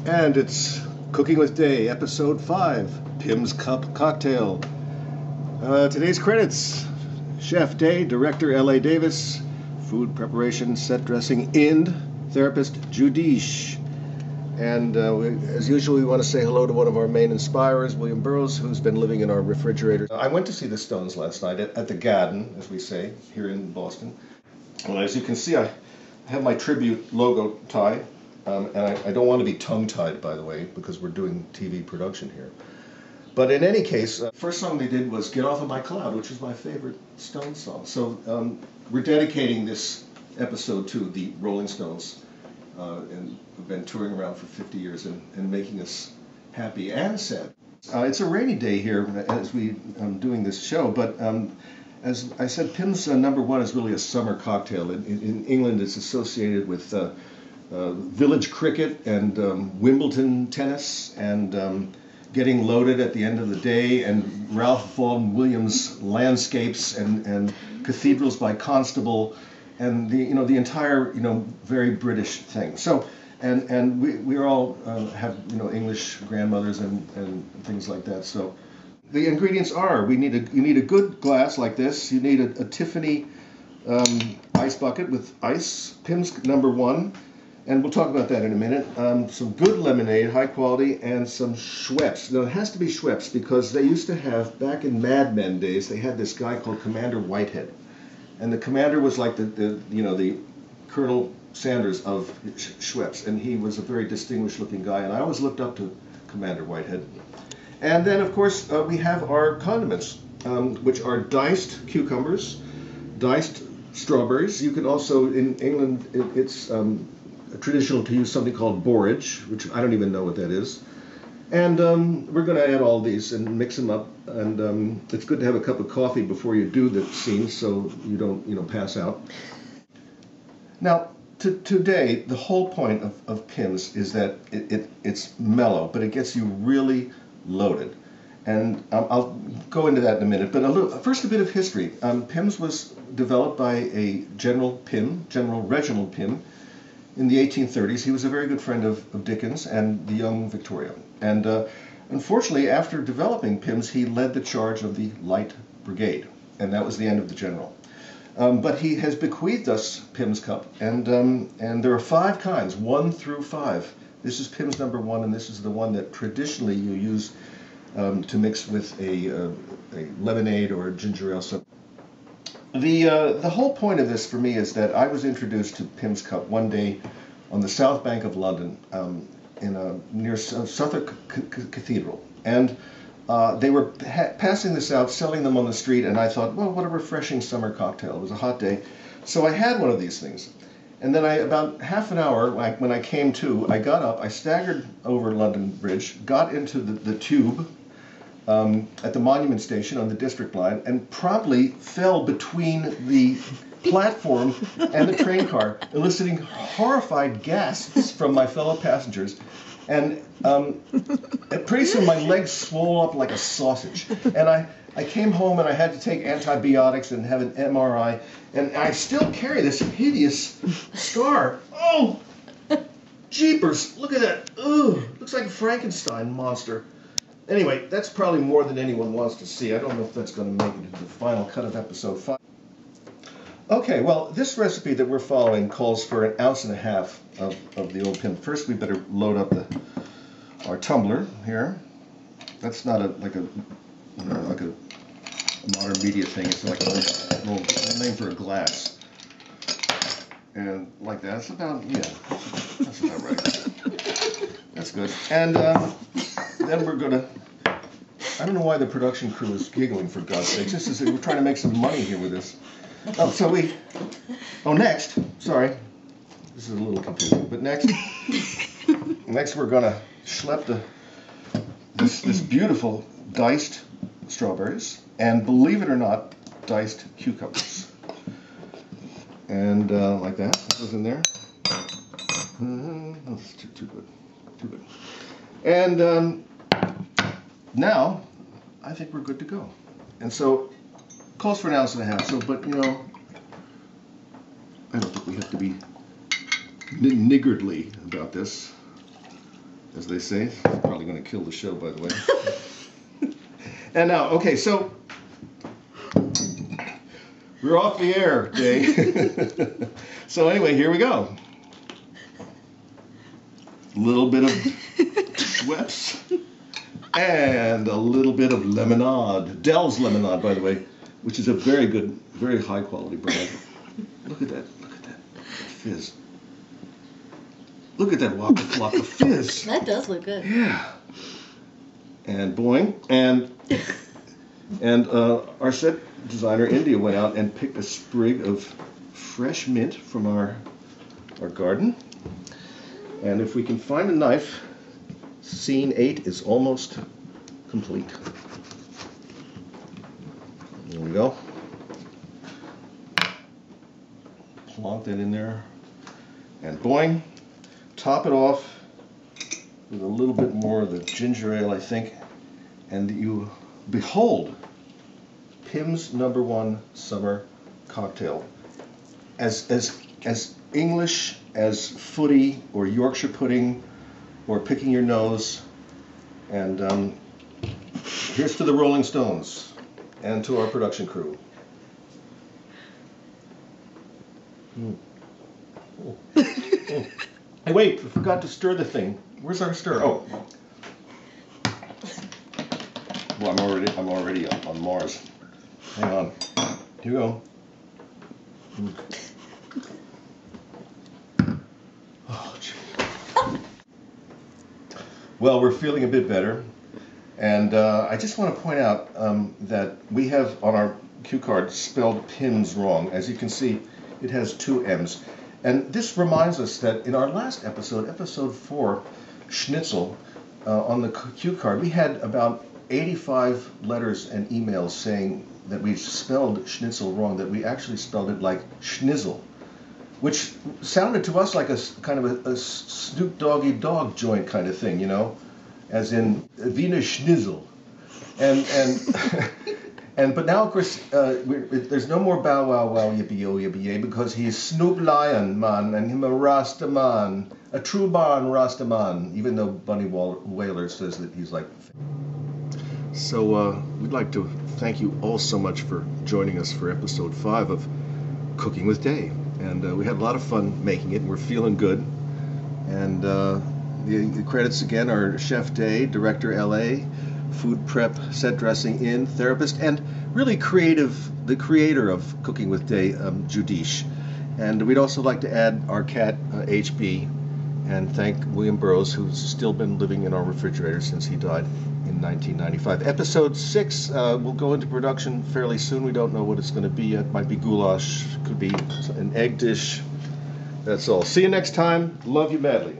And it's Cooking with Day, Episode 5, Pim's Cup Cocktail. Today's credits: Chef Day, Director L.A. Davis, Food Preparation, Set Dressing, and Therapist Judish. And as usual, we want to say hello to one of our main inspirers, William Burroughs, who's been living in our refrigerator. I went to see the Stones last night at the Garden, as we say, here in Boston. And as you can see, I have my tribute logo tie. And I don't want to be tongue-tied, by the way, because we're doing TV production here. But in any case, first song they did was Get Off of My Cloud, which is my favorite Stones song. So we're dedicating this episode to the Rolling Stones, and have been touring around for 50 years and making us happy and sad. It's a rainy day here as we doing this show, but as I said, Pim's number one is really a summer cocktail. In England, it's associated with village cricket and Wimbledon tennis and getting loaded at the end of the day and Ralph Vaughan Williams landscapes and cathedrals by Constable and the entire very British thing. So and we all have English grandmothers and things like that. So the ingredients are: you need a good glass like this. You need a Tiffany ice bucket with ice. Pim's number one. And we'll talk about that in a minute. Some good lemonade, high quality, and some Schweppes. Now, it has to be Schweppes because they used to have, back in Mad Men days, they had this guy called Commander Whitehead. And the commander was like the Colonel Sanders of Schweppes. And he was a very distinguished looking guy. And I always looked up to Commander Whitehead. And then, of course, we have our condiments, which are diced cucumbers, diced strawberries. You can also, in England, it's traditional to use something called borage, which I don't even know what that is. And we're going to add all these and mix them up. And it's good to have a cup of coffee before you do the scene so you don't pass out. Now, today, the whole point of Pim's is that it's mellow, but it gets you really loaded. And I'll go into that in a minute. But first, a bit of history. Pim's was developed by a General Reginald Pym, in the 1830s. He was a very good friend of Dickens and the young Victoria. And unfortunately, after developing Pim's, he led the charge of the Light Brigade, and that was the end of the general. But he has bequeathed us Pim's Cup, and there are 5 kinds, 1 through 5. This is Pim's number 1, and this is the one that traditionally you use to mix with a lemonade or a ginger ale. So the whole point of this for me is that I was introduced to Pim's Cup one day on the south bank of London, near Suffolk Cathedral, and they were passing this out, selling them on the street, and I thought, well, what a refreshing summer cocktail. It was a hot day, so I had one of these things, and then about half an hour, when I came to, I got up, I staggered over London Bridge, got into the tube at the Monument Station on the District Line, and promptly fell between the platform and the train car, eliciting horrified gasps from my fellow passengers. And pretty soon my legs swole up like a sausage. And I came home and I had to take antibiotics and have an MRI, and I still carry this hideous scar. Oh, jeepers, look at that. Ugh, looks like a Frankenstein monster. Anyway, that's probably more than anyone wants to see. I don't know if that's going to make it into the final cut of episode 5. Okay, well, this recipe that we're following calls for 1.5 ounces of the old Pim. First, we better load up our tumbler here. That's not like a modern media thing. It's like a little name for a glass. And like that. That's about right. That's good. And then we're going to, I don't know why the production crew is giggling, for God's sake. This is, we're trying to make some money here with this. Next, sorry. This is a little confusing, but next we're going to schlep this beautiful diced strawberries, and believe it or not, diced cucumbers. And like that, that goes in there. That's too good. Too good. And now, I think we're good to go. And so, calls for 1.5 ounces. So, but I don't think we have to be niggardly about this. as they say. Probably going to kill the show, by the way. And now, okay, so we're off the air, Day. So anyway, here we go. A little bit of Schweppes and a little bit of lemonade. Dell's lemonade, by the way, which is a very good, very high quality brand. Look at that fizz. Look at that Waka Flocka fizz. That does look good. Yeah. And boing. And our set designer, India, went out and picked a sprig of fresh mint from our garden. And if we can find a knife, scene 8 is almost complete. There we go. Plonk that in there. And boing. Top it off with a little bit more of the ginger ale, I think. And you behold Pimm's #1 summer cocktail. As English as footy or Yorkshire pudding or picking your nose. And here's to the Rolling Stones and to our production crew. Hey, wait, I forgot to stir the thing. Where's our stir? Oh. Well, I'm already on Mars. Hang on. Here we go. Oh, gee. Well, we're feeling a bit better. And I just want to point out that we have on our cue card spelled Pimm's wrong. As you can see, it has 2 M's. And this reminds us that in our last episode, episode 4, Schnitzel, on the cue card, we had about 85 letters and emails saying that we spelled Schnitzel wrong, that we actually spelled it like Schnizzle, which sounded to us like a kind of a Snoop Doggy Dogg joint kind of thing, you know, as in Wiener Schnitzel. But now, of course, there's no more bow wow wow yippee yo yippee yay, because he's Snoop Lion man and him a Rasta man, a true barn Rasta man, even though Bunny Whaler says that he's like. So we'd like to thank you all so much for joining us for episode 5 of Cooking with Day, and we had a lot of fun making it, and we're feeling good. And the credits again are Chef Day, Director LA, Food Prep, Set Dressing In, Therapist, and really the creator of Cooking with Day, Judish. And we'd also like to add our cat, HB, and thank William Burroughs, who's still been living in our refrigerator since he died in 1995. Episode 6 will go into production fairly soon. We don't know what it's going to be yet. Might be goulash, could be an egg dish. That's all. See you next time. Love you madly.